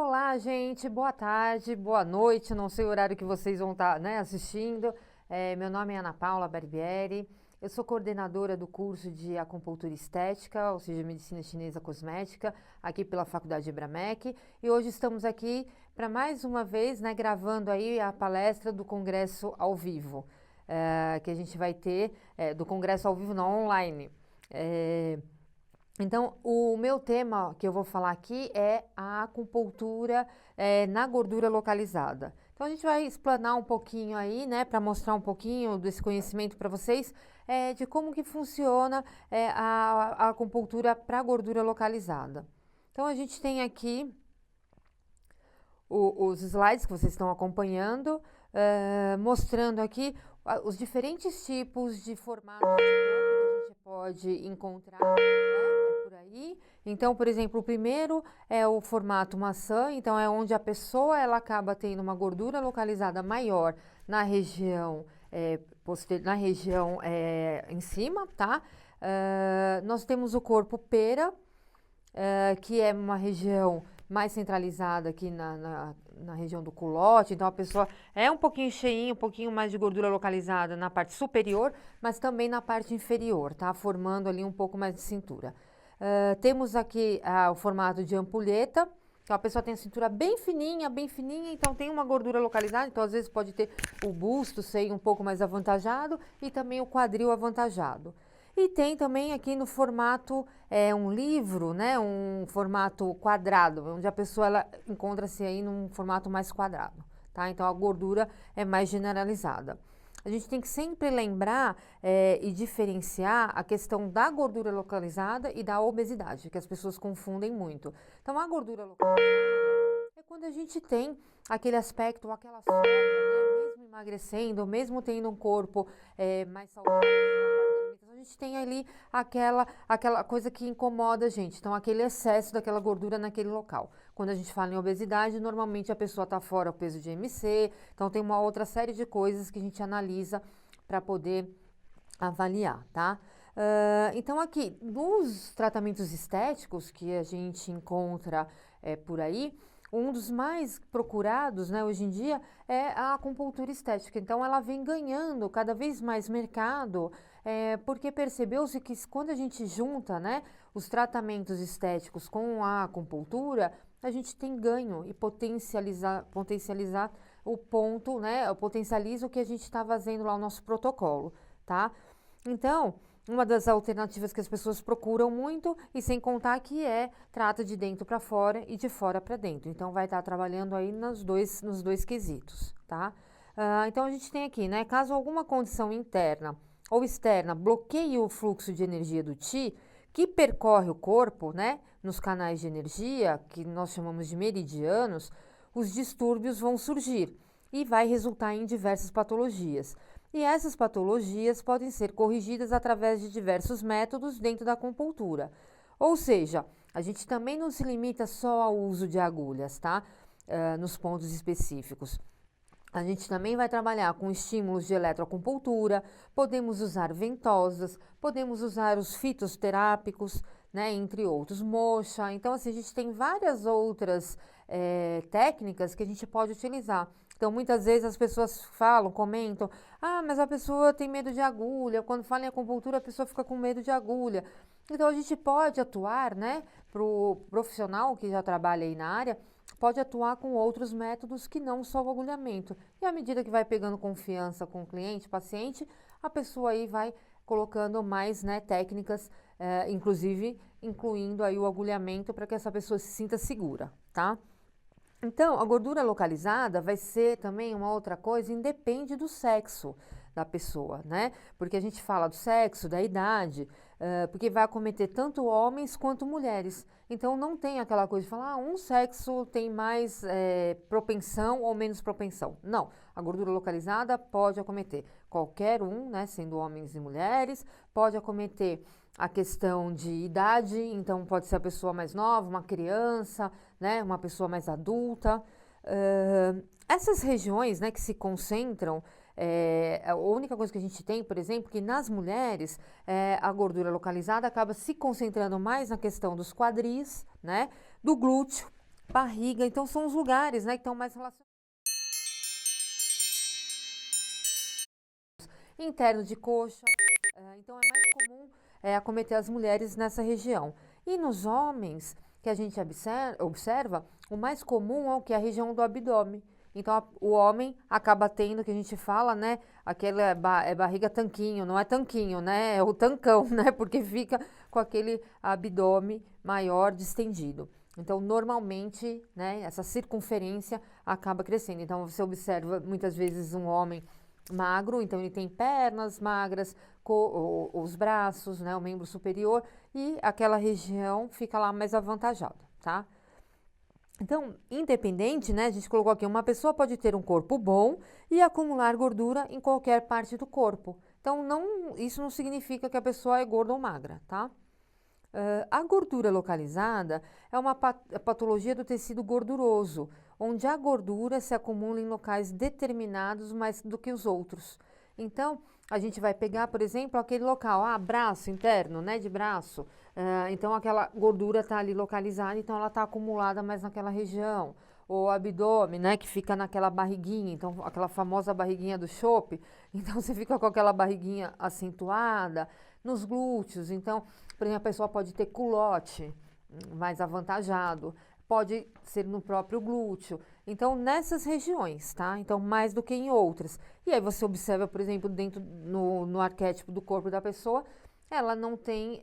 Olá, gente, boa tarde, boa noite, não sei o horário que vocês vão estar, assistindo. Meu nome é Ana Paula Barbieri, eu sou coordenadora do curso de Acupuntura Estética, ou seja, Medicina Chinesa Cosmética, aqui pela Faculdade Ibramec, e hoje estamos aqui para mais uma vez, gravando aí a palestra do Congresso ao vivo, que a gente vai ter, do Congresso ao vivo não online. Então, o meu tema que eu vou falar aqui é a acupuntura na gordura localizada. Então, a gente vai explanar um pouquinho aí, para mostrar um pouquinho desse conhecimento para vocês, de como que funciona a acupuntura para gordura localizada. Então, a gente tem aqui os slides que vocês estão acompanhando, mostrando aqui os diferentes tipos de formato de corpo que a gente pode encontrar, por aí. Então, por exemplo, o primeiro é o formato maçã, então é onde a pessoa ela acaba tendo uma gordura localizada maior na região em cima, tá? Nós temos o corpo pera, que é uma região mais centralizada aqui na região do culote, então a pessoa é um pouquinho cheinha, um pouquinho mais de gordura localizada na parte superior, mas também na parte inferior, tá? Formando ali um pouco mais de cintura. Temos aqui o formato de ampulheta, então a pessoa tem a cintura bem fininha, então tem uma gordura localizada, então às vezes pode ter o busto ser um pouco mais avantajado e também o quadril avantajado. E tem também aqui no formato, um livro, um formato quadrado, onde a pessoa ela encontra-se aí num formato mais quadrado, tá? Então a gordura é mais generalizada. A gente tem que sempre lembrar e diferenciar a questão da gordura localizada e da obesidade, que as pessoas confundem muito. Então a gordura localizada é quando a gente tem aquele aspecto, aquela sobra, mesmo emagrecendo, mesmo tendo um corpo mais saudável, a gente tem ali aquela coisa que incomoda a gente, então aquele excesso daquela gordura naquele local. Quando a gente fala em obesidade, normalmente a pessoa está fora do peso de IMC, então tem uma outra série de coisas que a gente analisa para poder avaliar, tá? Então aqui, dos tratamentos estéticos que a gente encontra por aí, um dos mais procurados, hoje em dia, é a acupuntura estética. Então, ela vem ganhando cada vez mais mercado, porque percebeu-se que quando a gente junta, os tratamentos estéticos com a acupuntura, a gente tem ganho e potencializar o ponto, potencializa o que a gente está fazendo lá, o nosso protocolo, tá? Então, uma das alternativas que as pessoas procuram muito, e sem contar que trata de dentro para fora e de fora para dentro. Então, vai estar trabalhando aí nos dois quesitos, tá? Então, a gente tem aqui, caso alguma condição interna ou externa bloqueie o fluxo de energia do Qi, que percorre o corpo, nos canais de energia, que nós chamamos de meridianos, os distúrbios vão surgir e vai resultar em diversas patologias. E essas patologias podem ser corrigidas através de diversos métodos dentro da acupuntura. Ou seja, a gente também não se limita só ao uso de agulhas, tá? Nos pontos específicos. A gente também vai trabalhar com estímulos de eletroacupuntura, podemos usar ventosas, podemos usar os fitoterápicos, entre outros, moxa. Então, assim, a gente tem várias outras técnicas que a gente pode utilizar. Então, muitas vezes as pessoas falam, comentam, mas a pessoa tem medo de agulha. Quando fala em acupuntura, a pessoa fica com medo de agulha. Então, a gente pode atuar, para o profissional que já trabalha aí na área, pode atuar com outros métodos que não só o agulhamento. E à medida que vai pegando confiança com o cliente, paciente, a pessoa aí vai colocando mais, técnicas, inclusive incluindo aí o agulhamento para que essa pessoa se sinta segura, tá? Então, a gordura localizada vai ser também uma outra coisa, independe do sexo da pessoa, Porque a gente fala do sexo, da idade, porque vai acometer tanto homens quanto mulheres. Então, não tem aquela coisa de falar, um sexo tem mais propensão ou menos propensão. Não, a gordura localizada pode acometer qualquer um, sendo homens e mulheres, pode acometer a questão de idade, então pode ser a pessoa mais nova, uma criança, uma pessoa mais adulta. Essas regiões, que se concentram, a única coisa que a gente tem, por exemplo, que nas mulheres a gordura localizada acaba se concentrando mais na questão dos quadris, do glúteo, barriga. Então, são os lugares, né, que estão mais relacionados. Interno de coxa. Então, é mais comum acometer as mulheres nessa região. E nos homens, que a gente observa, o mais comum é o que? A região do abdômen. Então, o homem acaba tendo, que a gente fala, né? Aquela barriga tanquinho, não é tanquinho, né? É o tancão, né? Porque fica com aquele abdômen maior distendido. Então, normalmente, né? Essa circunferência acaba crescendo. Então, você observa muitas vezes um homem magro, então ele tem pernas magras, os braços, né? O membro superior e aquela região fica lá mais avantajada, tá? Então, independente, né? A gente colocou aqui, uma pessoa pode ter um corpo bom e acumular gordura em qualquer parte do corpo. Então, isso não significa que a pessoa é gorda ou magra, tá? A gordura localizada é uma patologia do tecido gorduroso, onde a gordura se acumula em locais determinados mais do que os outros. Então, a gente vai pegar, por exemplo, aquele local, braço interno, né, de braço. Então, aquela gordura está ali localizada, então ela está acumulada mais naquela região. O abdômen, né, que fica naquela barriguinha, então aquela famosa barriguinha do chope, então você fica com aquela barriguinha acentuada, nos glúteos, então, por exemplo, a pessoa pode ter culote mais avantajado, pode ser no próprio glúteo, então nessas regiões, tá? Então mais do que em outras. E aí você observa, por exemplo, dentro no arquétipo do corpo da pessoa, ela não tem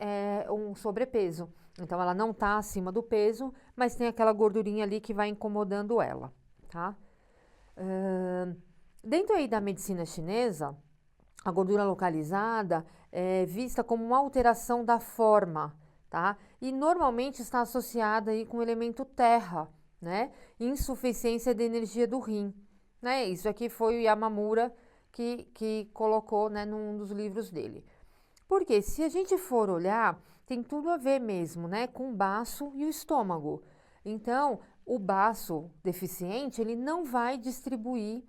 um sobrepeso. Então, ela não está acima do peso, mas tem aquela gordurinha ali que vai incomodando ela, tá? Dentro aí da medicina chinesa, a gordura localizada é vista como uma alteração da forma, tá? E normalmente está associada aí com o elemento terra, né? Insuficiência de energia do rim, né? Isso aqui foi o Yamamura que colocou, né, num dos livros dele. Porque se a gente for olhar, tem tudo a ver mesmo, né, com o baço e o estômago. Então, o baço deficiente, ele não vai distribuir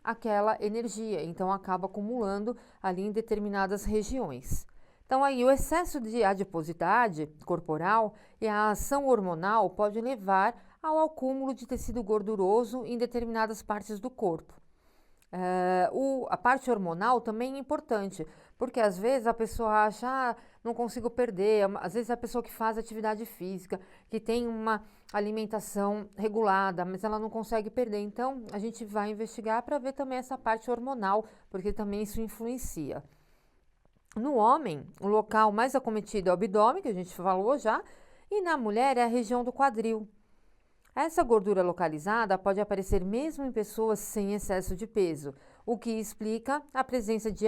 aquela energia, então acaba acumulando ali em determinadas regiões. Então, aí o excesso de adiposidade corporal e a ação hormonal pode levar ao acúmulo de tecido gorduroso em determinadas partes do corpo. A parte hormonal também é importante, porque às vezes a pessoa acha, não consigo perder, às vezes é a pessoa que faz atividade física, que tem uma alimentação regulada, mas ela não consegue perder. Então, a gente vai investigar para ver também essa parte hormonal, porque também isso influencia. No homem, o local mais acometido é o abdômen, que a gente falou já, e na mulher é a região do quadril. Essa gordura localizada pode aparecer mesmo em pessoas sem excesso de peso, o que explica a presença de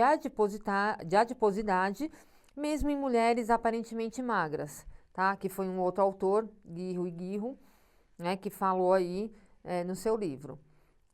adiposidade mesmo em mulheres aparentemente magras, tá? Que foi um outro autor, Guirro, né, que falou aí no seu livro.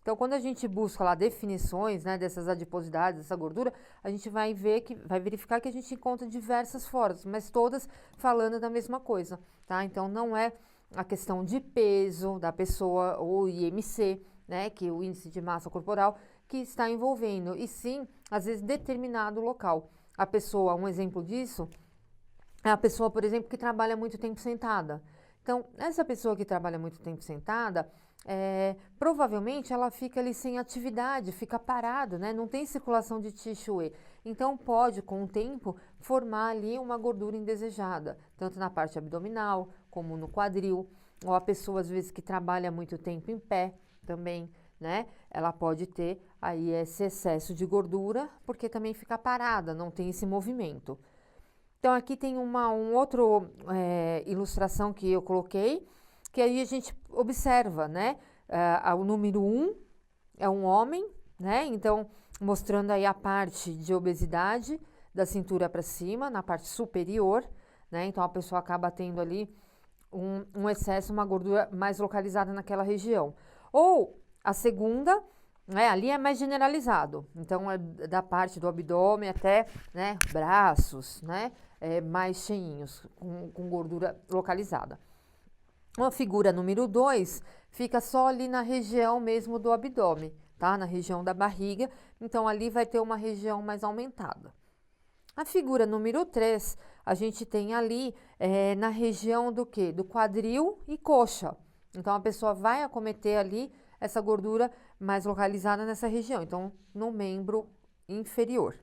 Então, quando a gente busca lá definições, né, dessas adiposidades, dessa gordura, a gente vai verificar que a gente encontra diversas formas, mas todas falando da mesma coisa, tá? Então, não é a questão de peso da pessoa, ou IMC, né, que é o índice de massa corporal, que está envolvendo, e sim, às vezes, determinado local. A pessoa, um exemplo disso, é a pessoa, por exemplo, que trabalha muito tempo sentada. Então, essa pessoa que trabalha muito tempo sentada, provavelmente ela fica ali sem atividade, fica parado, né? Não tem circulação de Qi Shui. Então, pode, com o tempo, formar ali uma gordura indesejada, tanto na parte abdominal, como no quadril, ou a pessoa, às vezes, que trabalha muito tempo em pé também, né? Ela pode ter aí esse excesso de gordura, porque também fica parada, não tem esse movimento. Então, aqui tem uma outro ilustração que eu coloquei, que aí a gente observa, né? O número 1 é um homem, né? Então, mostrando aí a parte de obesidade da cintura para cima, na parte superior, né? Então, a pessoa acaba tendo ali um excesso, uma gordura mais localizada naquela região. Ou a segunda, né? Ali é mais generalizado. Então, é da parte do abdômen até, né, braços, né? Mais cheinhos, com gordura localizada. A figura número 2 fica só ali na região mesmo do abdômen, tá? Na região da barriga, então ali vai ter uma região mais aumentada. A figura número 3, a gente tem ali na região do quê? Do quadril e coxa, Então, a pessoa vai acometer ali essa gordura mais localizada nessa região, então, no membro inferior.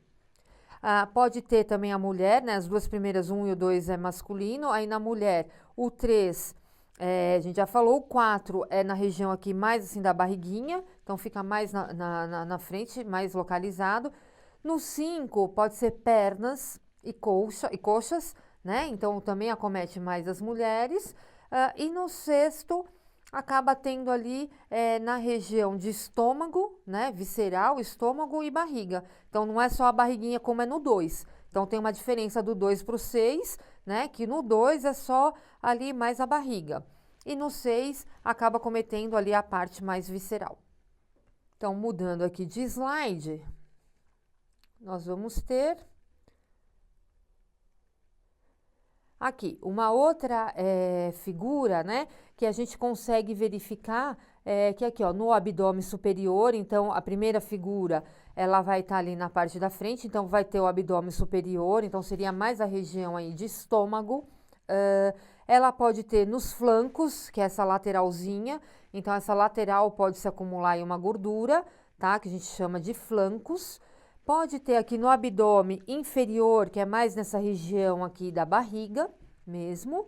Pode ter também a mulher, né? As duas primeiras, 1 e o 2 é masculino. Aí na mulher, o 3, a gente já falou, o 4 é na região aqui mais assim da barriguinha, então fica mais na frente, mais localizado. No 5 pode ser pernas e coxas, né? Então também acomete mais as mulheres. E no 6º acaba tendo ali na região de estômago, né, visceral, estômago e barriga. Então, não é só a barriguinha como é no 2. Então, tem uma diferença do 2 para o 6, né, que no 2 é só ali mais a barriga. E no 6 acaba cometendo ali a parte mais visceral. Então, mudando aqui de slide, nós vamos ter aqui uma outra figura, né, que a gente consegue verificar, que aqui, ó, no abdômen superior. Então, a primeira figura, ela vai estar ali na parte da frente, então vai ter o abdômen superior, então seria mais a região aí de estômago. Ela pode ter nos flancos, que é essa lateralzinha, então essa lateral pode se acumular aí uma gordura, tá, que a gente chama de flancos. Pode ter aqui no abdômen inferior, que é mais nessa região aqui da barriga mesmo.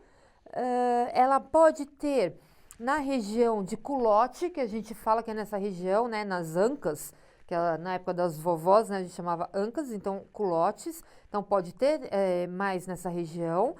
Ela pode ter na região de culote, que a gente fala que é nessa região, né, nas ancas, que na época das vovós, né, a gente chamava ancas, então culotes. Então pode ter mais nessa região.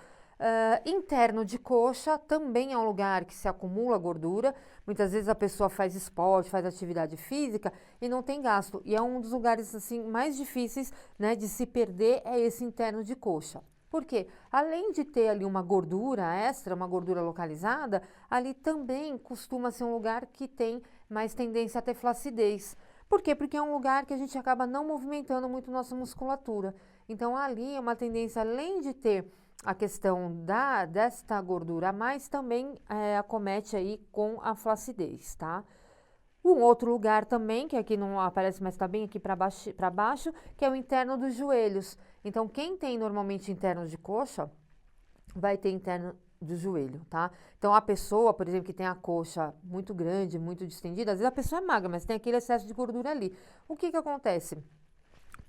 Interno de coxa também é um lugar que se acumula gordura. Muitas vezes a pessoa faz esporte, faz atividade física e não tem gasto. E é um dos lugares assim mais difíceis, né, de se perder, é esse interno de coxa. Por quê? Além de ter ali uma gordura extra, uma gordura localizada, ali também costuma ser um lugar que tem mais tendência a ter flacidez. Por quê? Porque é um lugar que a gente acaba não movimentando muito nossa musculatura. Então ali é uma tendência, além de ter a questão desta gordura a mais, também acomete aí com a flacidez, tá? Um outro lugar também, que aqui não aparece, mas está bem aqui para baixo, que é o interno dos joelhos. Então, quem tem normalmente interno de coxa, vai ter interno do joelho, tá? Então, a pessoa, por exemplo, que tem a coxa muito grande, muito distendida, às vezes a pessoa é magra, mas tem aquele excesso de gordura ali. O que que acontece?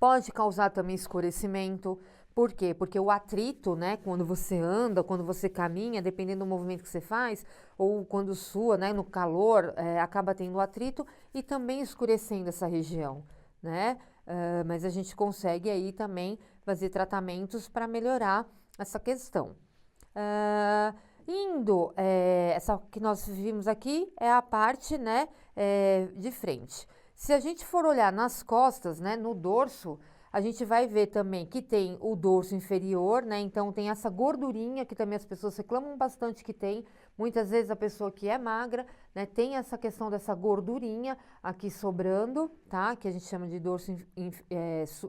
Pode causar também escurecimento. Por quê? Porque o atrito, né, quando você anda, quando você caminha, dependendo do movimento que você faz, ou quando sua, né, no calor, acaba tendo atrito e também escurecendo essa região, né? Mas a gente consegue aí também fazer tratamentos para melhorar essa questão. Essa que nós vimos aqui é a parte, né, de frente. Se a gente for olhar nas costas, né, no dorso, a gente vai ver também que tem o dorso inferior, né? Então tem essa gordurinha que também as pessoas reclamam bastante que tem. Muitas vezes a pessoa que é magra, né, tem essa questão dessa gordurinha aqui sobrando, tá? Que a gente chama de dorso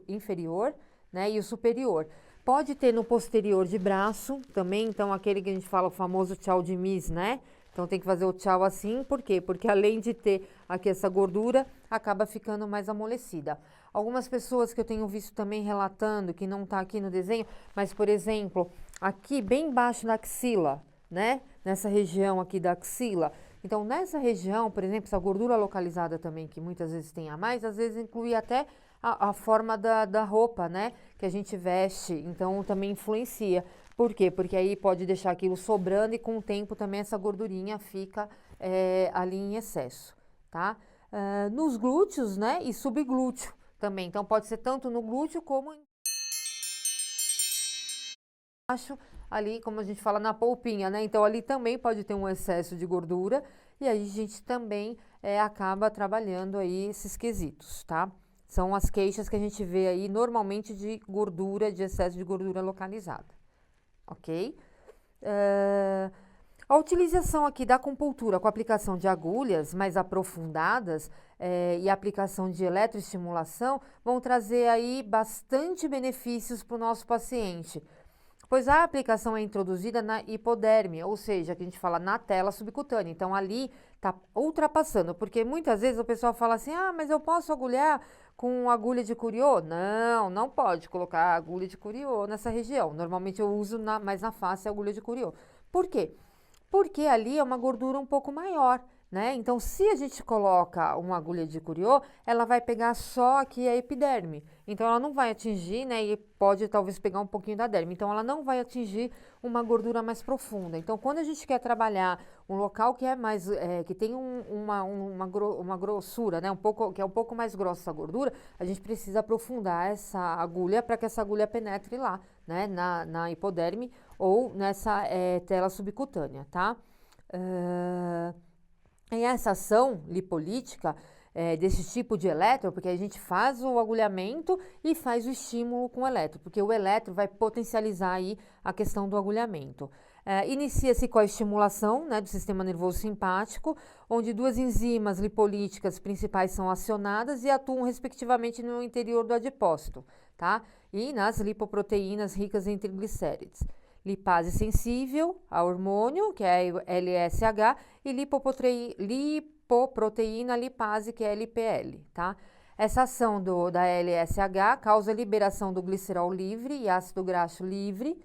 inferior, né? E o superior. Pode ter no posterior de braço também, então aquele que a gente fala o famoso tchau de Miss, né? Então tem que fazer o tchau assim, por quê? Porque além de ter aqui essa gordura, acaba ficando mais amolecida. Algumas pessoas que eu tenho visto também relatando, que não está aqui no desenho, mas por exemplo, aqui bem embaixo da axila, né? Nessa região aqui da axila. Então nessa região, por exemplo, essa gordura localizada também, que muitas vezes tem a mais, às vezes inclui até a forma da roupa, né? Que a gente veste, então também influencia. Por quê? Porque aí pode deixar aquilo sobrando e com o tempo também essa gordurinha fica ali em excesso, tá? Nos glúteos, né? E subglúteo também. Então pode ser tanto no glúteo como embaixo, ali, como a gente fala, na polpinha, né? Então ali também pode ter um excesso de gordura e aí a gente também acaba trabalhando aí esses quesitos, tá? São as queixas que a gente vê aí normalmente de gordura, de excesso de gordura localizada. Ok? A utilização aqui da acupuntura com aplicação de agulhas mais aprofundadas e aplicação de eletroestimulação vão trazer aí bastante benefícios para o nosso paciente, pois a aplicação é introduzida na hipoderme, ou seja, que a gente fala na tela subcutânea. Então, ali está ultrapassando, porque muitas vezes o pessoal fala assim, mas eu posso agulhar com agulha de Curiô? Não, não pode colocar agulha de Curiô nessa região. Normalmente eu uso mais na face a agulha de Curiô. Por quê? porque ali é uma gordura um pouco maior, né? Então, se a gente coloca uma agulha de Curio, ela vai pegar só aqui a epiderme. Então, ela não vai atingir, né? E pode talvez pegar um pouquinho da derme. Então, ela não vai atingir uma gordura mais profunda. Então, quando a gente quer trabalhar um local que é mais, que tem uma grossura, né? Que é um pouco mais grossa a gordura, a gente precisa aprofundar essa agulha para que essa agulha penetre lá, né? Na hipoderme ou nessa tela subcutânea, tá? E essa ação lipolítica desse tipo de eletro, porque a gente faz o agulhamento e faz o estímulo com o eletro, porque o eletro vai potencializar aí a questão do agulhamento. Inicia-se com a estimulação, né, do sistema nervoso simpático, onde duas enzimas lipolíticas principais são acionadas e atuam respectivamente no interior do adipócito, tá? E nas lipoproteínas ricas em triglicérides. Lipase sensível a hormônio, que é LSH, e lipoproteína lipase, que é LPL, tá? Essa ação da LSH causa liberação do glicerol livre e ácido graxo livre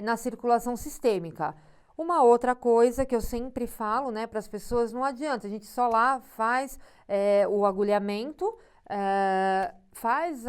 na circulação sistêmica. Uma outra coisa que eu sempre falo, né, para as pessoas, não adianta, a gente só lá faz o agulhamento, faz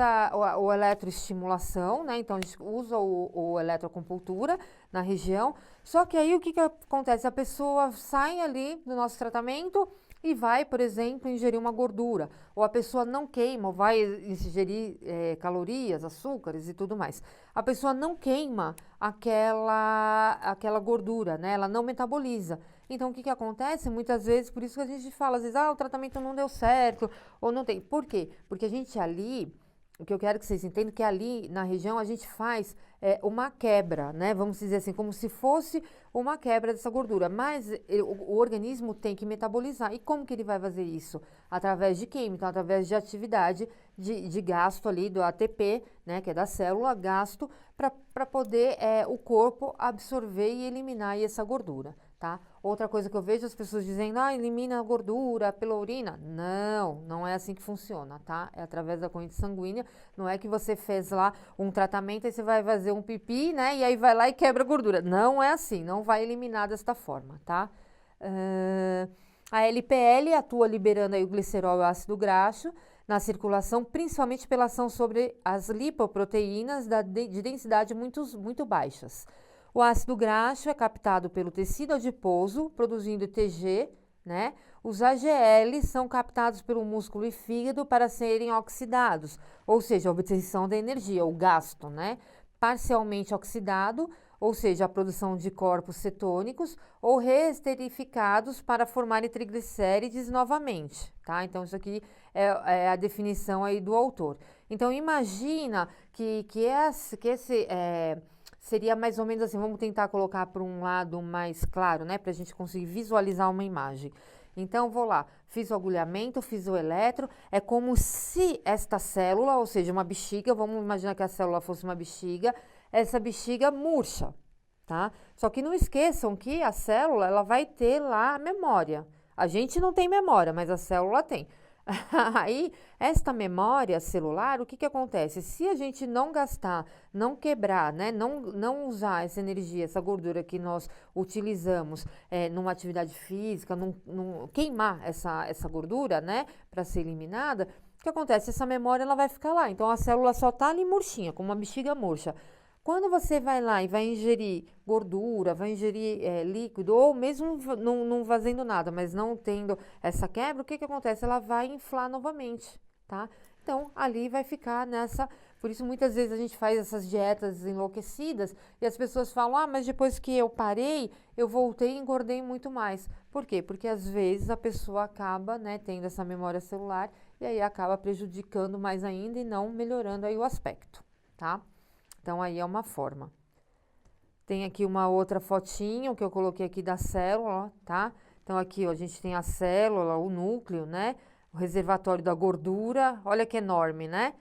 o eletroestimulação, né? Então a gente usa o eletroacupuntura na região. Só que aí o que acontece? A pessoa sai ali do nosso tratamento e vai, por exemplo, ingerir uma gordura. Ou a pessoa não queima, ou vai ingerir calorias, açúcares e tudo mais. A pessoa não queima aquela gordura, né? Ela não metaboliza. Então, o que acontece? Muitas vezes, por isso que a gente fala, às vezes, o tratamento não deu certo, ou não tem. Por quê? Porque a gente ali, o que eu quero que vocês entendam, que ali na região a gente faz uma quebra, né? Vamos dizer assim, como se fosse uma quebra dessa gordura. Mas o organismo tem que metabolizar. E como que ele vai fazer isso? Através de química, então, através de atividade de gasto ali do ATP, né? Que é da célula, gasto para poder o corpo absorver e eliminar aí essa gordura. Tá? Outra coisa que eu vejo as pessoas dizendo, elimina a gordura pela urina. Não, não é assim que funciona, tá? É através da corrente sanguínea. Não é que você fez lá um tratamento e você vai fazer um pipi, né? E aí vai lá e quebra a gordura. Não é assim, não vai eliminar desta forma, tá? A LPL atua liberando aí o glicerol e o ácido graxo na circulação, principalmente pela ação sobre as lipoproteínas de densidade muito baixas. O ácido graxo é captado pelo tecido adiposo, produzindo TG, né? Os AGL são captados pelo músculo e fígado para serem oxidados, ou seja, a obtenção da energia, o gasto, né? Parcialmente oxidado, ou seja, a produção de corpos cetônicos, ou reesterificados para formarem triglicérides novamente, tá? Então, isso aqui é a definição aí do autor. Então, imagina que esse seria mais ou menos assim, vamos tentar colocar para um lado mais claro, né? Para a gente conseguir visualizar uma imagem. Então, vou lá, fiz o agulhamento, fiz o eletro, é como se esta célula, ou seja, uma bexiga, vamos imaginar que a célula fosse uma bexiga, essa bexiga murcha, tá? Só que não esqueçam que a célula, ela vai ter lá a memória. A gente não tem memória, mas a célula tem. Aí, esta memória celular, o que acontece? Se a gente não gastar, não quebrar, né? Não usar essa energia, essa gordura que nós utilizamos numa atividade física, queimar essa gordura, né? Para ser eliminada, o que acontece? Essa memória ela vai ficar lá. Então, a célula só tá ali murchinha, como uma bexiga murcha. Quando você vai lá e vai ingerir gordura, vai ingerir líquido, ou mesmo não fazendo nada, mas não tendo essa quebra, o que acontece? Ela vai inflar novamente, tá? Então, ali vai ficar nessa... Por isso, muitas vezes a gente faz essas dietas enlouquecidas e as pessoas falam, mas depois que eu parei, eu voltei e engordei muito mais. Por quê? Porque às vezes a pessoa acaba, né, tendo essa memória celular e aí acaba prejudicando mais ainda e não melhorando aí o aspecto, tá? Então, aí é uma forma. Tem aqui uma outra fotinho que eu coloquei aqui da célula, tá? Então, aqui, ó, a gente tem a célula, o núcleo, né? O reservatório da gordura, olha que enorme, né?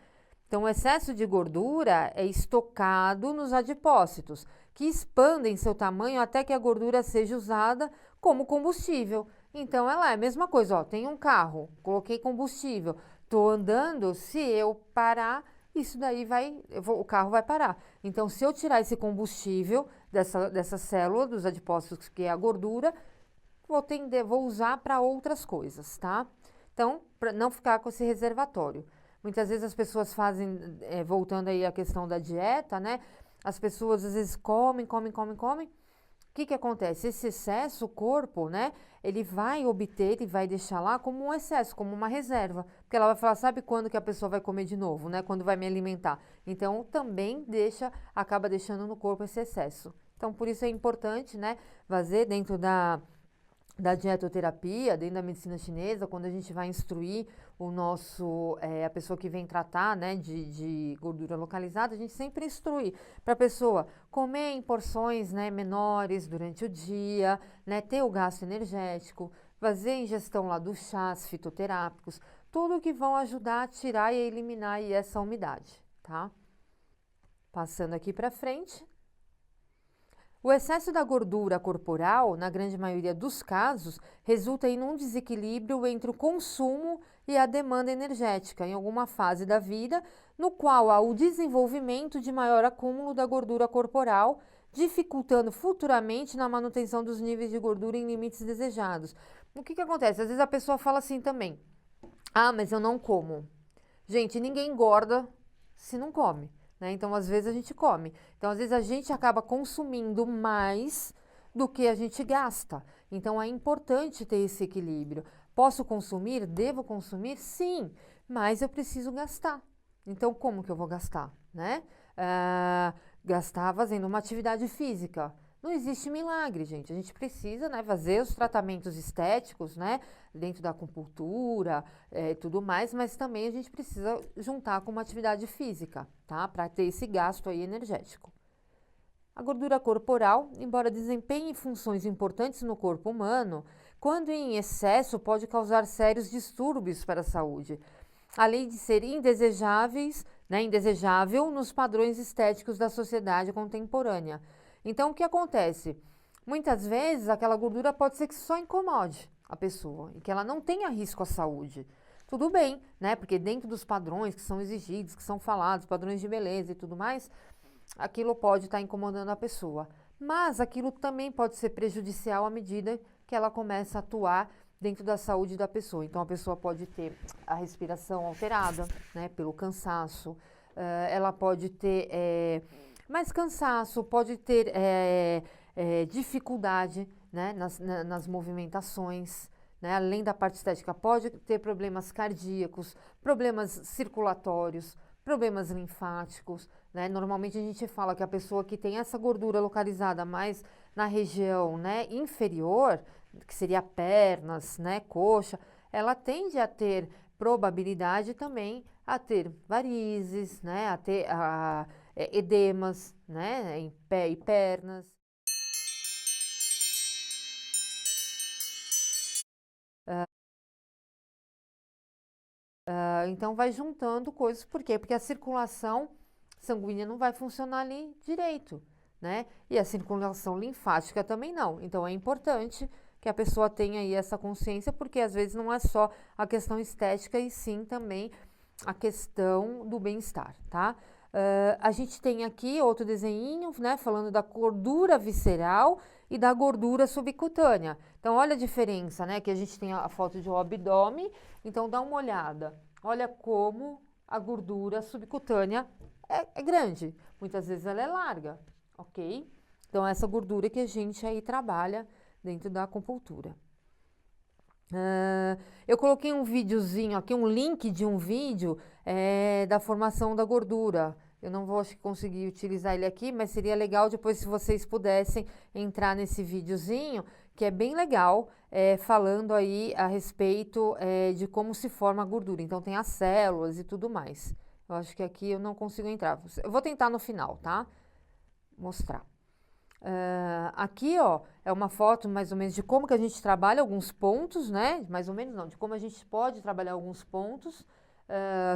Então, o excesso de gordura é estocado nos adipócitos, que expandem seu tamanho até que a gordura seja usada como combustível. Então, ela é a mesma coisa, ó, tem um carro, coloquei combustível, tô andando, se eu parar... isso daí o carro vai parar. Então, se eu tirar esse combustível dessa célula, dos adipócitos, que é a gordura, vou usar para outras coisas, tá? Então, para não ficar com esse reservatório. Muitas vezes as pessoas fazem, voltando aí à questão da dieta, né? As pessoas às vezes comem. O que acontece? Esse excesso, o corpo, né? Ele vai obter e vai deixar lá como um excesso, como uma reserva. Porque ela vai falar, sabe quando que a pessoa vai comer de novo, né? Quando vai me alimentar. Então, também acaba deixando no corpo esse excesso. Então, por isso é importante, né? Fazer dentro da dietoterapia, dentro da medicina chinesa, quando a gente vai instruir a pessoa que vem tratar, né, de gordura localizada, a gente sempre instrui para a pessoa comer em porções, né, menores durante o dia, né, ter o gasto energético, fazer a ingestão lá dos chás fitoterápicos, tudo que vão ajudar a tirar e eliminar aí essa umidade, tá? Passando aqui para frente. O excesso da gordura corporal, na grande maioria dos casos, resulta em um desequilíbrio entre o consumo e a demanda energética em alguma fase da vida, no qual há o desenvolvimento de maior acúmulo da gordura corporal, dificultando futuramente na manutenção dos níveis de gordura em limites desejados. O que acontece? Às vezes a pessoa fala assim também: ah, mas eu não como. Gente, ninguém engorda se não come, né? Então, às vezes a gente come. Então, às vezes a gente acaba consumindo mais do que a gente gasta. Então, é importante ter esse equilíbrio. Posso consumir? Devo consumir? Sim, mas eu preciso gastar. Então, como que eu vou gastar, né? Gastar fazendo uma atividade física. Não existe milagre, gente. A gente precisa, né, fazer os tratamentos estéticos, né, dentro da acupuntura, tudo mais, mas também a gente precisa juntar com uma atividade física, tá? Para ter esse gasto aí energético. A gordura corporal, embora desempenhe funções importantes no corpo humano, quando em excesso pode causar sérios distúrbios para a saúde, além de ser indesejável nos padrões estéticos da sociedade contemporânea. Então, o que acontece? Muitas vezes, aquela gordura pode ser que só incomode a pessoa e que ela não tenha risco à saúde. Tudo bem, né? Porque dentro dos padrões que são exigidos, que são falados, padrões de beleza e tudo mais, aquilo pode estar incomodando a pessoa. Mas aquilo também pode ser prejudicial à medida que ela começa a atuar dentro da saúde da pessoa. Então, a pessoa pode ter a respiração alterada, né? Pelo cansaço. Ela pode ter mais cansaço, pode ter dificuldade, né, nas movimentações, né, além da parte estética, pode ter problemas cardíacos, problemas circulatórios, problemas linfáticos, né? Normalmente a gente fala que a pessoa que tem essa gordura localizada mais na região, né, inferior, que seria pernas, né, coxa, ela tende a ter probabilidade também a ter varizes, né, a ter edemas, né, em pé e pernas. Então vai juntando coisas, por quê? Porque a circulação sanguínea não vai funcionar ali direito, né? E a circulação linfática também não. Então é importante que a pessoa tenha aí essa consciência, porque às vezes não é só a questão estética, e sim também a questão do bem-estar, tá? A gente tem aqui outro desenho, né, falando da gordura visceral e da gordura subcutânea. Então, olha a diferença, né, que a gente tem a foto de um abdômen, então dá uma olhada. Olha como a gordura subcutânea é grande, muitas vezes ela é larga, ok? Então, essa gordura que a gente aí trabalha dentro da acupuntura. Eu coloquei um videozinho aqui, um link de um vídeo da formação da gordura. Eu não vou, acho que conseguir utilizar ele aqui, mas seria legal depois se vocês pudessem entrar nesse videozinho, que é bem legal, falando aí a respeito de como se forma a gordura. Então tem as células e tudo mais. Eu acho que aqui eu não consigo entrar. Eu vou tentar no final, tá? Mostrar. Aqui, ó, é uma foto mais ou menos de como que a gente trabalha alguns pontos, né? Mais ou menos não, de como a gente pode trabalhar alguns pontos,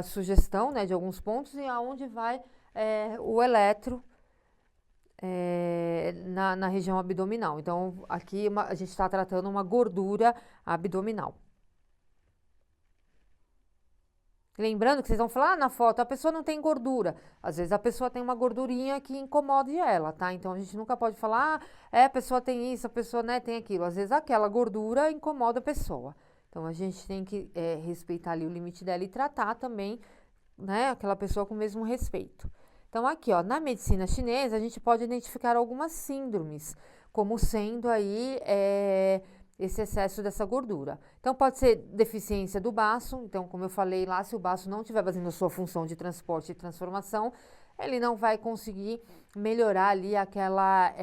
sugestão, né, de alguns pontos e aonde vai o eletro na região abdominal. Então, aqui a gente está tratando uma gordura abdominal. Lembrando que vocês vão falar, na foto a pessoa não tem gordura. Às vezes a pessoa tem uma gordurinha que incomode ela, tá? Então a gente nunca pode falar, a pessoa tem isso, a pessoa, né, tem aquilo. Às vezes aquela gordura incomoda a pessoa. Então a gente tem que respeitar ali o limite dela e tratar também, né, aquela pessoa com o mesmo respeito. Então aqui, ó, na medicina chinesa a gente pode identificar algumas síndromes como sendo aí esse excesso dessa gordura. Então, pode ser deficiência do baço. Então, como eu falei lá, se o baço não estiver fazendo a sua função de transporte e transformação, ele não vai conseguir melhorar ali aquela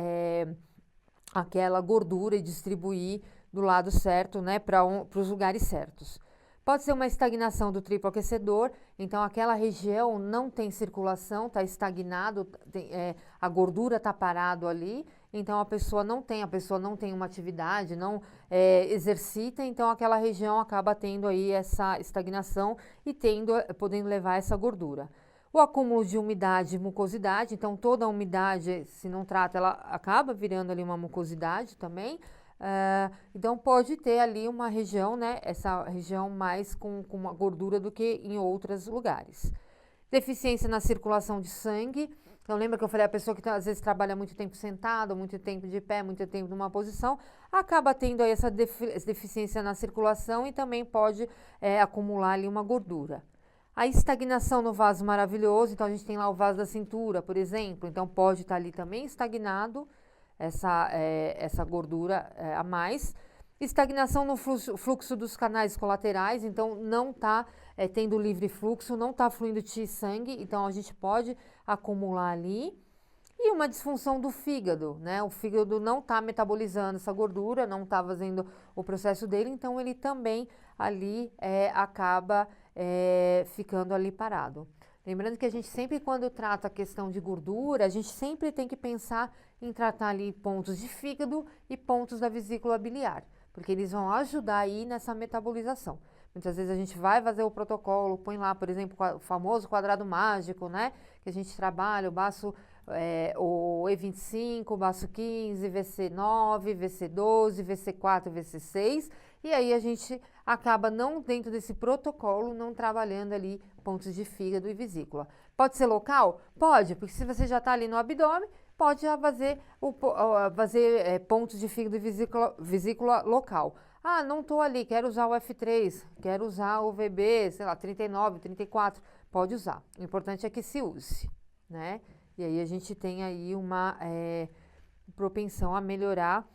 gordura e distribuir do lado certo, né, para os lugares certos. Pode ser uma estagnação do triplo aquecedor, então aquela região não tem circulação, está estagnado, a gordura está parado ali, então a pessoa não tem uma atividade, não exercita, então aquela região acaba tendo aí essa estagnação e podendo levar essa gordura. O acúmulo de umidade e mucosidade, então toda a umidade, se não trata, ela acaba virando ali uma mucosidade também. Então pode ter ali uma região, né? Essa região mais com uma gordura do que em outros lugares. Deficiência na circulação de sangue. Então lembra que eu falei, a pessoa que às vezes trabalha muito tempo sentada, muito tempo de pé, muito tempo numa posição, acaba tendo aí essa deficiência na circulação e também pode acumular ali uma gordura. A estagnação no vaso maravilhoso, então a gente tem lá o vaso da cintura, por exemplo, então pode estar ali também estagnado, essa gordura a mais. Estagnação no fluxo dos canais colaterais, então não está tendo livre fluxo, não está fluindo sangue, então a gente pode acumular ali. E uma disfunção do fígado, né? O fígado não está metabolizando essa gordura, não está fazendo o processo dele, então ele também ali acaba ficando ali parado. Lembrando que a gente sempre, quando trata a questão de gordura, a gente sempre tem que pensar em tratar ali pontos de fígado e pontos da vesícula biliar, porque eles vão ajudar aí nessa metabolização. Muitas vezes a gente vai fazer o protocolo, põe lá, por exemplo, o famoso quadrado mágico, né? Que a gente trabalha o baço, o E25, o baço 15, VC9, VC12, VC4, VC6, e aí a gente acaba não dentro desse protocolo, não trabalhando ali pontos de fígado e vesícula. Pode ser local? Pode, porque se você já está ali no abdômen, pode já fazer pontos de fígado e vesícula local. Ah, não estou ali, quero usar o F3, quero usar o VB, sei lá, 39, 34, pode usar. O importante é que se use, né? E aí a gente tem aí uma propensão a melhorar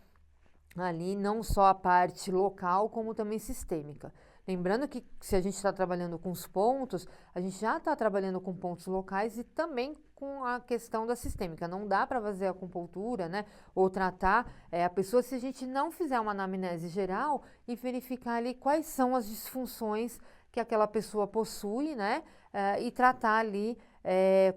ali não só a parte local, como também sistêmica. Lembrando que se a gente está trabalhando com os pontos, a gente já está trabalhando com pontos locais e também com a questão da sistêmica. Não dá para fazer a acupuntura, né? Ou tratar a pessoa se a gente não fizer uma anamnese geral e verificar ali quais são as disfunções que aquela pessoa possui, né? E tratar ali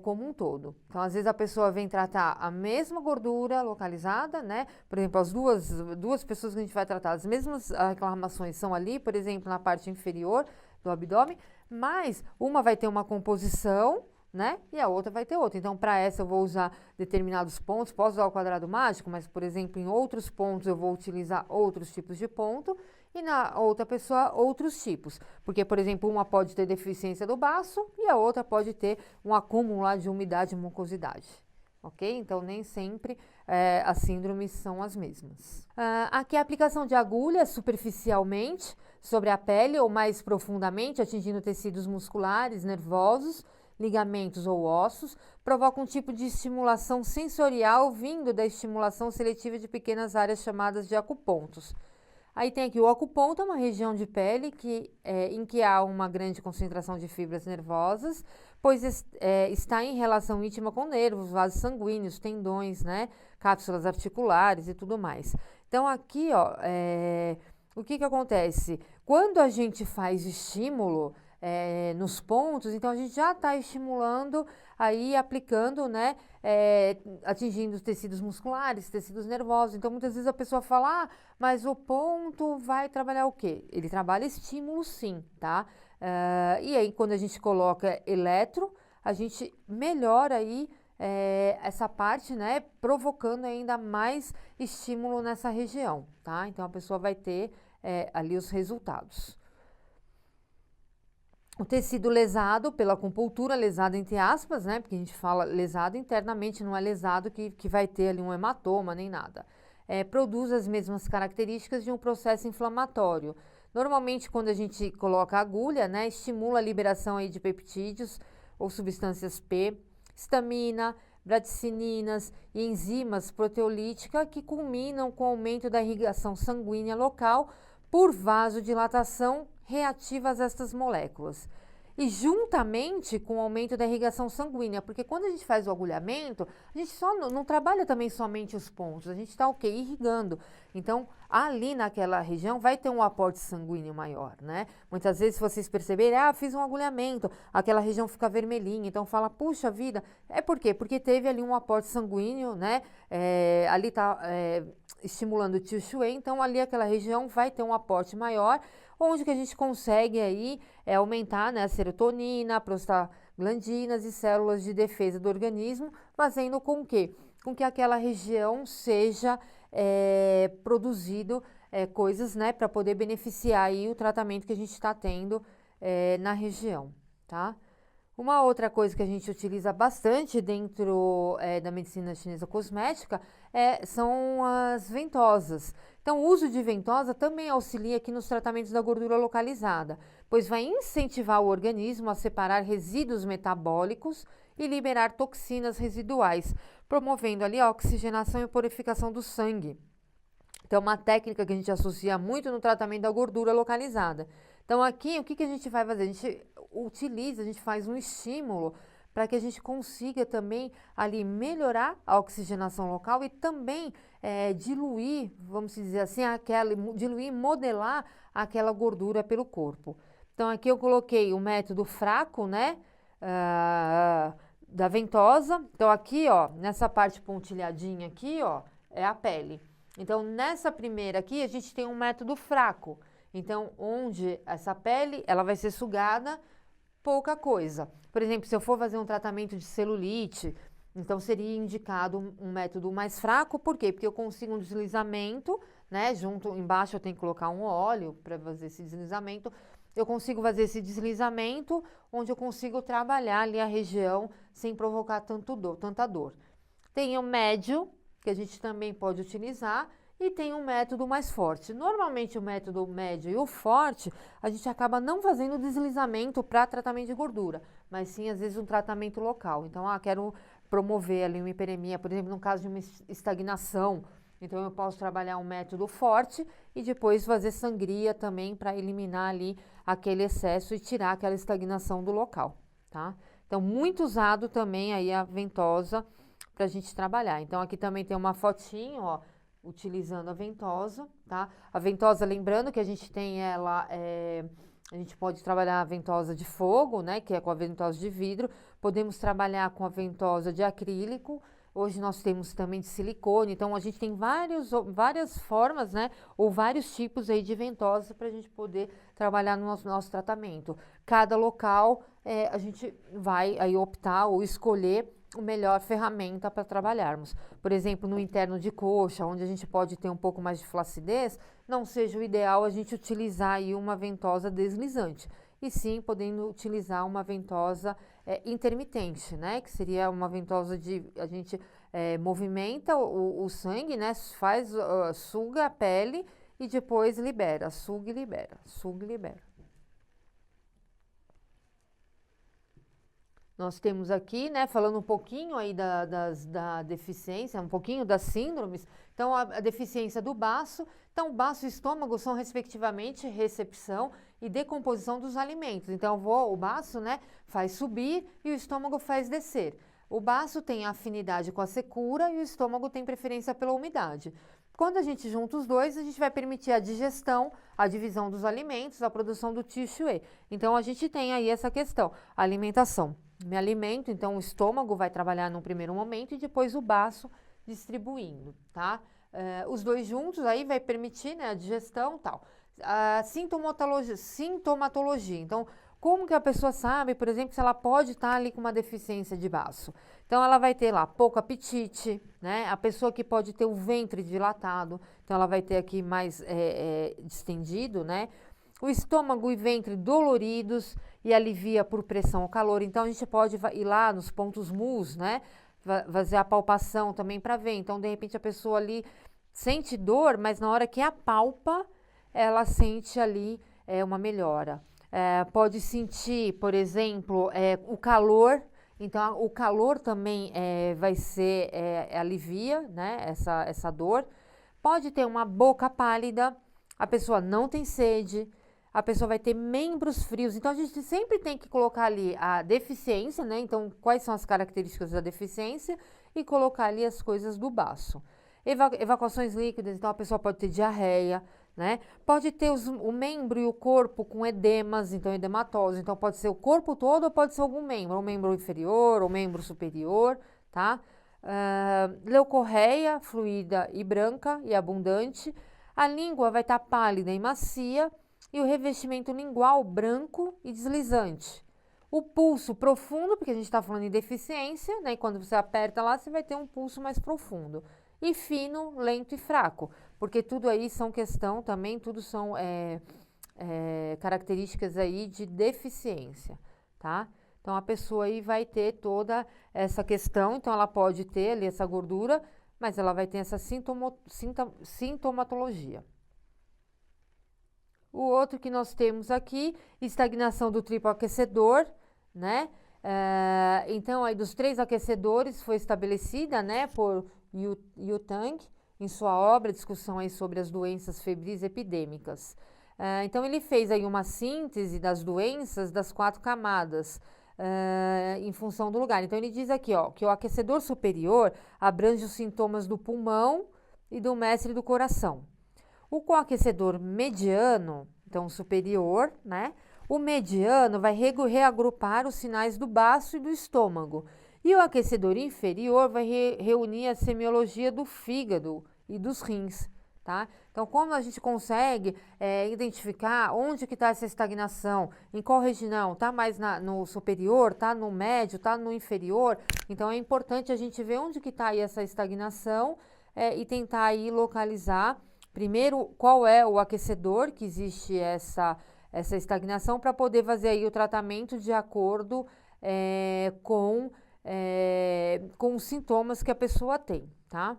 como um todo. Então, às vezes a pessoa vem tratar a mesma gordura localizada, né? Por exemplo, as duas pessoas que a gente vai tratar, as mesmas reclamações são ali, por exemplo, na parte inferior do abdômen, mas uma vai ter uma composição, né? E a outra vai ter outra. Então, para essa eu vou usar determinados pontos, posso usar o quadrado mágico, mas, por exemplo, em outros pontos eu vou utilizar outros tipos de ponto e na outra pessoa outros tipos. Porque, por exemplo, uma pode ter deficiência do baço e a outra pode ter um acúmulo lá de umidade e mucosidade. Ok? Então, nem sempre as síndromes são as mesmas. Aqui a aplicação de agulha superficialmente sobre a pele ou mais profundamente, atingindo tecidos musculares, nervosos, ligamentos ou ossos, provoca um tipo de estimulação sensorial vindo da estimulação seletiva de pequenas áreas chamadas de acupontos. Aí tem aqui o acuponto, é uma região de pele em que há uma grande concentração de fibras nervosas, pois está em relação íntima com nervos, vasos sanguíneos, tendões, né, cápsulas articulares e tudo mais. Então aqui, ó, o que acontece? Quando a gente faz estímulo nos pontos, então a gente já está estimulando aí, aplicando, né, atingindo os tecidos musculares, tecidos nervosos. Então, muitas vezes a pessoa fala, mas o ponto vai trabalhar o quê? Ele trabalha estímulo sim, tá? E aí, quando a gente coloca eletro, a gente melhora aí essa parte, né, provocando ainda mais estímulo nessa região, tá? Então, a pessoa vai ter ali os resultados. O tecido lesado pela acupuntura, lesado entre aspas, né? Porque a gente fala lesado internamente, não é lesado que vai ter ali um hematoma nem nada. Produz as mesmas características de um processo inflamatório. Normalmente, quando a gente coloca a agulha, né? Estimula a liberação aí de peptídeos ou substâncias P, histamina, bradicininas e enzimas proteolíticas que culminam com o aumento da irrigação sanguínea local por vasodilatação reativas a estas moléculas. E juntamente com o aumento da irrigação sanguínea, porque quando a gente faz o agulhamento, a gente só não trabalha também somente os pontos, a gente está irrigando. Então, ali naquela região vai ter um aporte sanguíneo maior, né? Muitas vezes, se vocês perceberem, fiz um agulhamento, aquela região fica vermelhinha, então fala, puxa vida, por quê? Porque teve ali um aporte sanguíneo, né? Ali está estimulando o tio Shui, então ali aquela região vai ter um aporte maior, onde que a gente consegue aí aumentar, né, a serotonina, prostaglandinas e células de defesa do organismo, fazendo com que aquela região seja produzido coisas, né, para poder beneficiar aí o tratamento que a gente está tendo na região, tá? Uma outra coisa que a gente utiliza bastante dentro da medicina chinesa cosmética são as ventosas. Então, o uso de ventosa também auxilia aqui nos tratamentos da gordura localizada, pois vai incentivar o organismo a separar resíduos metabólicos e liberar toxinas residuais, promovendo ali a oxigenação e purificação do sangue. Então, uma técnica que a gente associa muito no tratamento da gordura localizada. Então, aqui, o que a gente vai fazer? A gente faz um estímulo para que a gente consiga também ali melhorar a oxigenação local e também diluir, vamos dizer assim, diluir, modelar aquela gordura pelo corpo. Então, aqui eu coloquei o método fraco, né, da ventosa. Então, aqui, ó, nessa parte pontilhadinha aqui, ó, é a pele. Então, nessa primeira aqui, a gente tem um método fraco. Então, onde essa pele, ela vai ser sugada, pouca coisa. Por exemplo, se eu for fazer um tratamento de celulite, então seria indicado um método mais fraco. Por quê? Porque eu consigo um deslizamento, né? Junto, embaixo eu tenho que colocar um óleo para fazer esse deslizamento. Eu consigo fazer esse deslizamento, onde eu consigo trabalhar ali a região sem provocar tanta dor. Tem o médio, que a gente também pode utilizar, e tem um método mais forte. Normalmente o método médio e o forte, a gente acaba não fazendo deslizamento para tratamento de gordura, mas sim às vezes um tratamento local. Então, quero promover ali uma hiperemia, por exemplo, no caso de uma estagnação, então eu posso trabalhar um método forte e depois fazer sangria também para eliminar ali aquele excesso e tirar aquela estagnação do local, tá? Então, muito usado também aí a ventosa para a gente trabalhar. Então, aqui também tem uma fotinho, ó, utilizando a ventosa, tá? A ventosa, lembrando que a gente tem ela, a gente pode trabalhar a ventosa de fogo, né? Que é com a ventosa de vidro. Podemos trabalhar com a ventosa de acrílico. Hoje nós temos também de silicone. Então, a gente tem várias formas, né? Ou vários tipos aí de ventosa para a gente poder trabalhar no nosso tratamento. Cada local, a gente vai aí optar ou escolher a melhor ferramenta para trabalharmos. Por exemplo, no interno de coxa, onde a gente pode ter um pouco mais de flacidez, não seja o ideal a gente utilizar aí uma ventosa deslizante, e sim podendo utilizar uma ventosa intermitente, né? Que seria uma ventosa a gente movimenta o sangue, né? Suga a pele e depois libera, suga e libera, suga e libera. Nós temos aqui, né, falando um pouquinho aí da deficiência, um pouquinho das síndromes. Então, a deficiência do baço. Então, baço e estômago são, respectivamente, recepção e decomposição dos alimentos. Então, o baço, né, faz subir e o estômago faz descer. O baço tem afinidade com a secura e o estômago tem preferência pela umidade. Quando a gente junta os dois, a gente vai permitir a digestão, a divisão dos alimentos, a produção do Qi Shui. Então, a gente tem aí essa questão, a alimentação. Me alimento, então o estômago vai trabalhar num primeiro momento e depois o baço distribuindo, tá? Os dois juntos aí vai permitir, né, a digestão e tal. A sintomatologia. Então, como que a pessoa sabe, por exemplo, se ela pode estar ali com uma deficiência de baço? Então, ela vai ter lá pouco apetite, né? A pessoa que pode ter o ventre dilatado, então ela vai ter aqui mais distendido, né? O estômago e ventre doloridos e alivia por pressão ou calor. Então, a gente pode ir lá nos pontos mus, né? Fazer a palpação também para ver. Então, de repente, a pessoa ali sente dor, mas na hora que apalpa, ela sente ali uma melhora. Pode sentir, por exemplo, o calor. Então, o calor também vai ser, alivia, né, essa dor. Pode ter uma boca pálida, a pessoa não tem sede, a pessoa vai ter membros frios. Então, a gente sempre tem que colocar ali a deficiência, né? Então, quais são as características da deficiência e colocar ali as coisas do baço. Evacuações líquidas, então a pessoa pode ter diarreia, né? Pode ter o membro e o corpo com edemas, então edematose. Então, pode ser o corpo todo ou pode ser algum membro, ou membro inferior ou membro superior, tá? Leucorreia, fluida e branca e abundante. A língua vai estar pálida e macia e o revestimento lingual branco e deslizante. O pulso profundo, porque a gente está falando em deficiência, né? E quando você aperta lá, você vai ter um pulso mais profundo. E fino, lento e fraco, porque tudo aí são questão também, tudo são características aí de deficiência, tá? Então, a pessoa aí vai ter toda essa questão, então ela pode ter ali essa gordura, mas ela vai ter essa sintomatologia. O outro que nós temos aqui, estagnação do triplo aquecedor, né? Então, aí dos 3 aquecedores foi estabelecida, né, por Yu Tang, em sua obra, discussão aí sobre as doenças febris epidêmicas. Então, ele fez aí uma síntese das doenças das 4 camadas, em função do lugar. Então, ele diz aqui, ó, que o aquecedor superior abrange os sintomas do pulmão e do mestre do coração. O coaquecedor mediano, então superior, né? O mediano vai reagrupar os sinais do baço e do estômago. E o aquecedor inferior vai reunir a semiologia do fígado e dos rins, tá? Então, como a gente consegue identificar onde que está essa estagnação, em qual região, está mais no superior, está no médio, está no inferior? Então, é importante a gente ver onde que está aí essa estagnação e tentar aí localizar, primeiro, qual é o aquecedor que existe essa estagnação para poder fazer aí o tratamento de acordo com os sintomas que a pessoa tem, tá?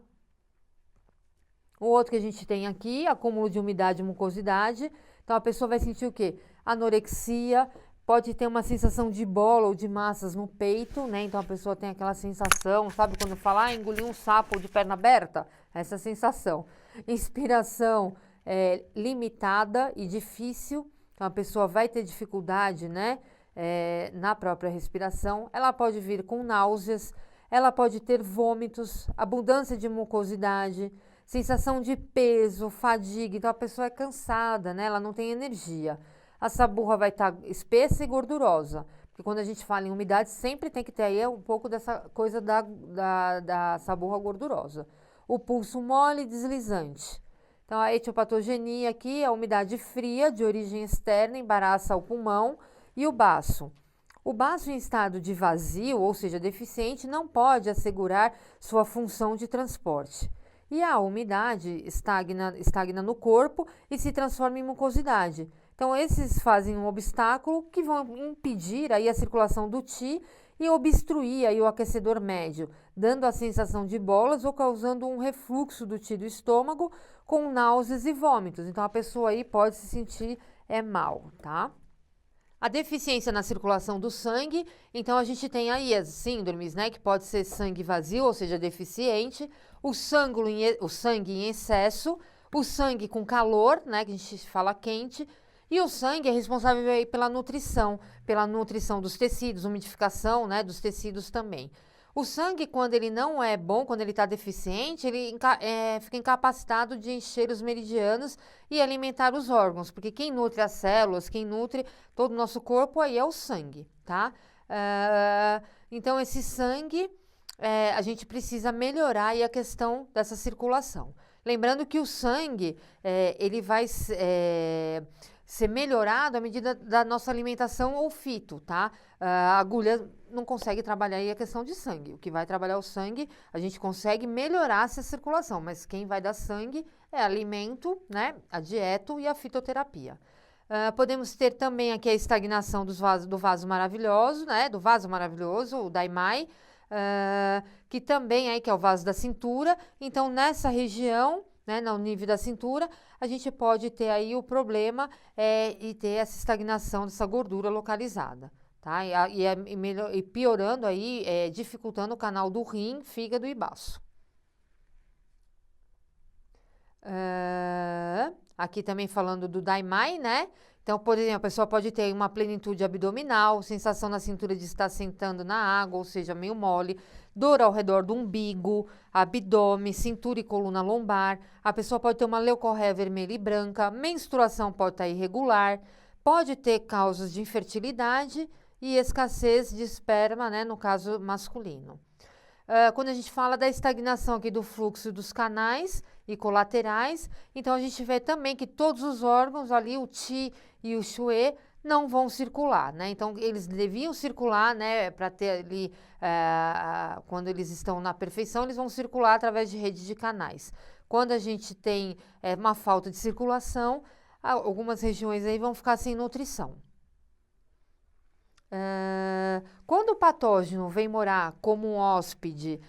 O outro que a gente tem aqui, acúmulo de umidade e mucosidade. Então, a pessoa vai sentir o quê? Anorexia, pode ter uma sensação de bola ou de massas no peito, né? Então, a pessoa tem aquela sensação, sabe quando fala, engoliu um sapo de perna aberta? Essa sensação. Inspiração limitada e difícil. Então, a pessoa vai ter dificuldade, né? Na própria respiração. Ela pode vir com náuseas, ela pode ter vômitos, abundância de mucosidade, sensação de peso, fadiga. Então, a pessoa é cansada, né? Ela não tem energia. A saburra vai estar espessa e gordurosa. Porque quando a gente fala em umidade, sempre tem que ter aí um pouco dessa coisa da saburra gordurosa. O pulso mole e deslizante. Então, a etiopatogenia aqui, a umidade fria de origem externa embaraça o pulmão e o baço. O baço em estado de vazio, ou seja, deficiente, não pode assegurar sua função de transporte. E a umidade estagna no corpo e se transforma em mucosidade. Então, esses fazem um obstáculo que vão impedir aí a circulação do Qi e obstruir aí o aquecedor médio, dando a sensação de bolas ou causando um refluxo do Qi do estômago com náuseas e vômitos. Então, a pessoa aí pode se sentir mal, tá? A deficiência na circulação do sangue, então a gente tem aí as síndromes, né, que pode ser sangue vazio, ou seja, deficiente, o sangue em excesso, o sangue com calor, né, que a gente fala quente, e o sangue é responsável aí pela nutrição dos tecidos, umidificação, né, dos tecidos também. O sangue, quando ele não é bom, quando ele está deficiente, ele fica incapacitado de encher os meridianos e alimentar os órgãos, porque quem nutre as células, quem nutre todo o nosso corpo aí é o sangue, tá? Então, esse sangue, a gente precisa melhorar aí a questão dessa circulação. Lembrando que o sangue, ele vai ser melhorado à medida da nossa alimentação ou fito, tá? A agulha não consegue trabalhar aí a questão de sangue. O que vai trabalhar o sangue, a gente consegue melhorar essa circulação, mas quem vai dar sangue é alimento, né? A dieta e a fitoterapia. Podemos ter também aqui a estagnação do vaso maravilhoso, né? Do vaso maravilhoso, o Daimai, que também aí que é o vaso da cintura. Então, nessa região, né, no nível da cintura, a gente pode ter aí o problema e ter essa estagnação dessa gordura localizada, tá? E piorando aí, dificultando o canal do rim, fígado e baço. Aqui também falando do Daimai, né? Então, por exemplo, a pessoa pode ter uma plenitude abdominal, sensação na cintura de estar sentando na água, ou seja, meio mole, dor ao redor do umbigo, abdômen, cintura e coluna lombar. A pessoa pode ter uma leucorreia vermelha e branca, menstruação pode estar irregular, pode ter causas de infertilidade e escassez de esperma, né, no caso masculino. Quando a gente fala da estagnação aqui do fluxo dos canais e colaterais, então a gente vê também que todos os órgãos ali, o Qi e o Xue, não vão circular, né? Então, eles deviam circular, né, para ter ali, quando eles estão na perfeição, eles vão circular através de redes de canais. Quando a gente tem uma falta de circulação, algumas regiões aí vão ficar sem nutrição. Quando o patógeno vem morar como um hóspede,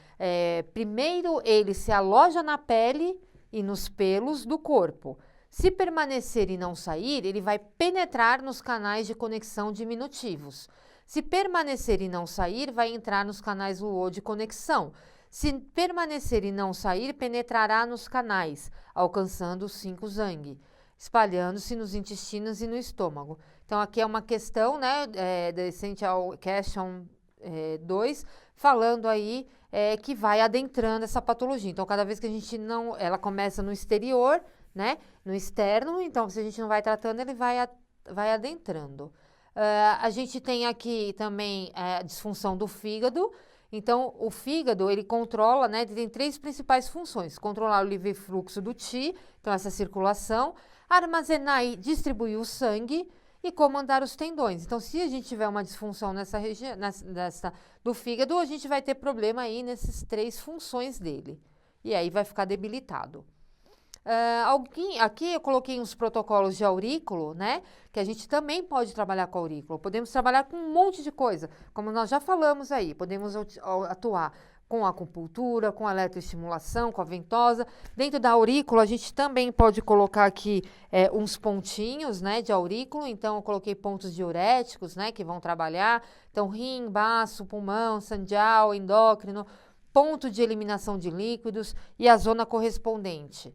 primeiro ele se aloja na pele e nos pelos do corpo. Se permanecer e não sair, ele vai penetrar nos canais de conexão diminutivos. Se permanecer e não sair, vai entrar nos canais Luo de conexão. Se permanecer e não sair, penetrará nos canais, alcançando os 5 Zang, espalhando-se nos intestinos e no estômago. Então, aqui é uma questão, né, da Essential Question 2, falando aí que vai adentrando essa patologia. Então, cada vez que a gente não... Ela começa no exterior, né, no externo, então, se a gente não vai tratando, ele vai adentrando. A gente tem aqui também a disfunção do fígado. Então, o fígado, ele controla, né, ele tem 3 principais funções. Controlar o livre fluxo do Qi, então essa circulação, armazenar e distribuir o sangue e comandar os tendões. Então, se a gente tiver uma disfunção nessa região, do fígado, a gente vai ter problema aí nessas 3 funções dele. E aí vai ficar debilitado. Aqui eu coloquei uns protocolos de aurículo, né? Que a gente também pode trabalhar com aurículo. Podemos trabalhar com um monte de coisa, como nós já falamos aí. Podemos atuar com a acupuntura, com a eletroestimulação, com a ventosa. Dentro da aurícula, a gente também pode colocar aqui uns pontinhos, né, de aurículo. Então, eu coloquei pontos diuréticos, né, que vão trabalhar. Então, rim, baço, pulmão, sandial, endócrino, ponto de eliminação de líquidos e a zona correspondente.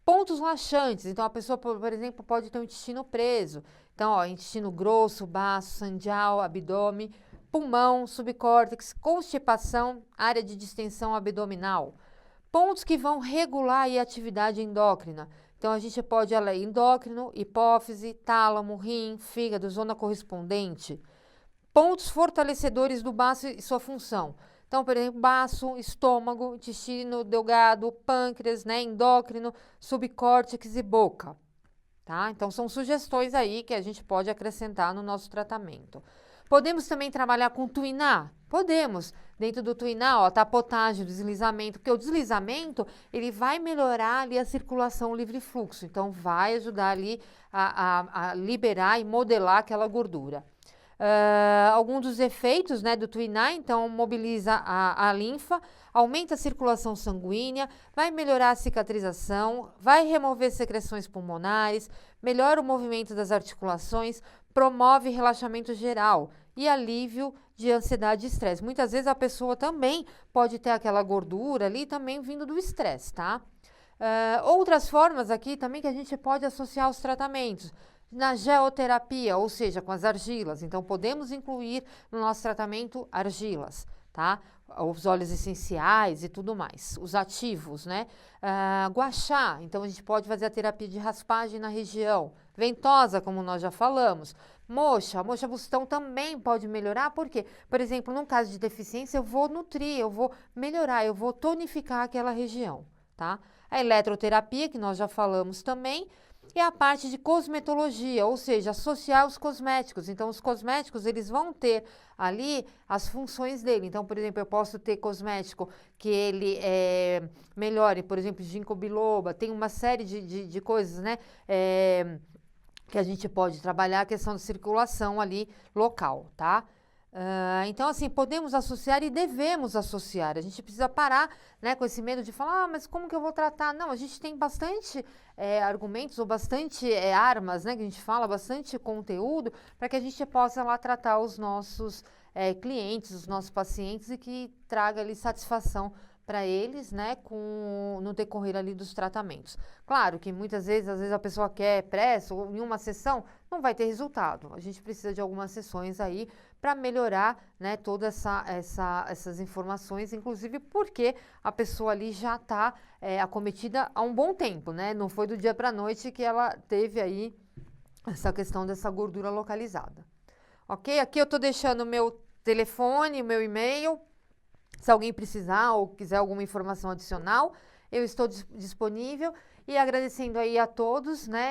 Pontos laxantes, então a pessoa, por exemplo, pode ter um intestino preso. Então, ó, intestino grosso, baço, sandial, abdômen, pulmão, subcórtex, constipação, área de distensão abdominal. Pontos que vão regular aí a atividade endócrina. Então, a gente pode ler endócrino, hipófise, tálamo, rim, fígado, zona correspondente. Pontos fortalecedores do baço e sua função. Então, por exemplo, baço, estômago, intestino delgado, pâncreas, né, endócrino, subcórtex e boca, tá? Então, são sugestões aí que a gente pode acrescentar no nosso tratamento. Podemos também trabalhar com tuiná? Podemos. Dentro do tuiná, ó, tá potágio, deslizamento, porque o deslizamento, ele vai melhorar ali a circulação livre fluxo, então vai ajudar ali a liberar e modelar aquela gordura. Alguns dos efeitos, né, do tuiná, então mobiliza a linfa, aumenta a circulação sanguínea, vai melhorar a cicatrização, vai remover secreções pulmonares, melhora o movimento das articulações, promove relaxamento geral e alívio de ansiedade e estresse. Muitas vezes a pessoa também pode ter aquela gordura ali também vindo do estresse, tá? Outras formas aqui também que a gente pode associar aos tratamentos. Na geoterapia, ou seja, com as argilas. Então, podemos incluir no nosso tratamento argilas, tá? Os óleos essenciais e tudo mais. Os ativos, né? Guaxá, então a gente pode fazer a terapia de raspagem na região. Ventosa, como nós já falamos. Moxa bustão também pode melhorar, porque, por exemplo, num caso de deficiência, eu vou nutrir, eu vou melhorar, eu vou tonificar aquela região, tá? A eletroterapia, que nós já falamos também, e a parte de cosmetologia, ou seja, associar os cosméticos. Então, os cosméticos, eles vão ter ali as funções dele. Então, por exemplo, eu posso ter cosmético que ele melhore, por exemplo, ginkgo biloba, tem uma série de coisas, né? que a gente pode trabalhar a questão da circulação ali local, tá? Então, assim, podemos associar e devemos associar. A gente precisa parar, né, com esse medo de falar, mas como que eu vou tratar? Não, a gente tem bastante argumentos ou bastante armas, né, que a gente fala, bastante conteúdo para que a gente possa lá tratar os nossos clientes, os nossos pacientes e que traga ali satisfação para eles, né, no decorrer ali dos tratamentos. Claro que muitas vezes, às vezes a pessoa quer pressa ou em uma sessão, não vai ter resultado. A gente precisa de algumas sessões aí para melhorar, né, todas essas informações, inclusive porque a pessoa ali já está acometida há um bom tempo, né? Não foi do dia para a noite que ela teve aí essa questão dessa gordura localizada. Ok? Aqui eu estou deixando o meu telefone, o meu e-mail. Se alguém precisar ou quiser alguma informação adicional, eu estou disponível e agradecendo aí a todos, né?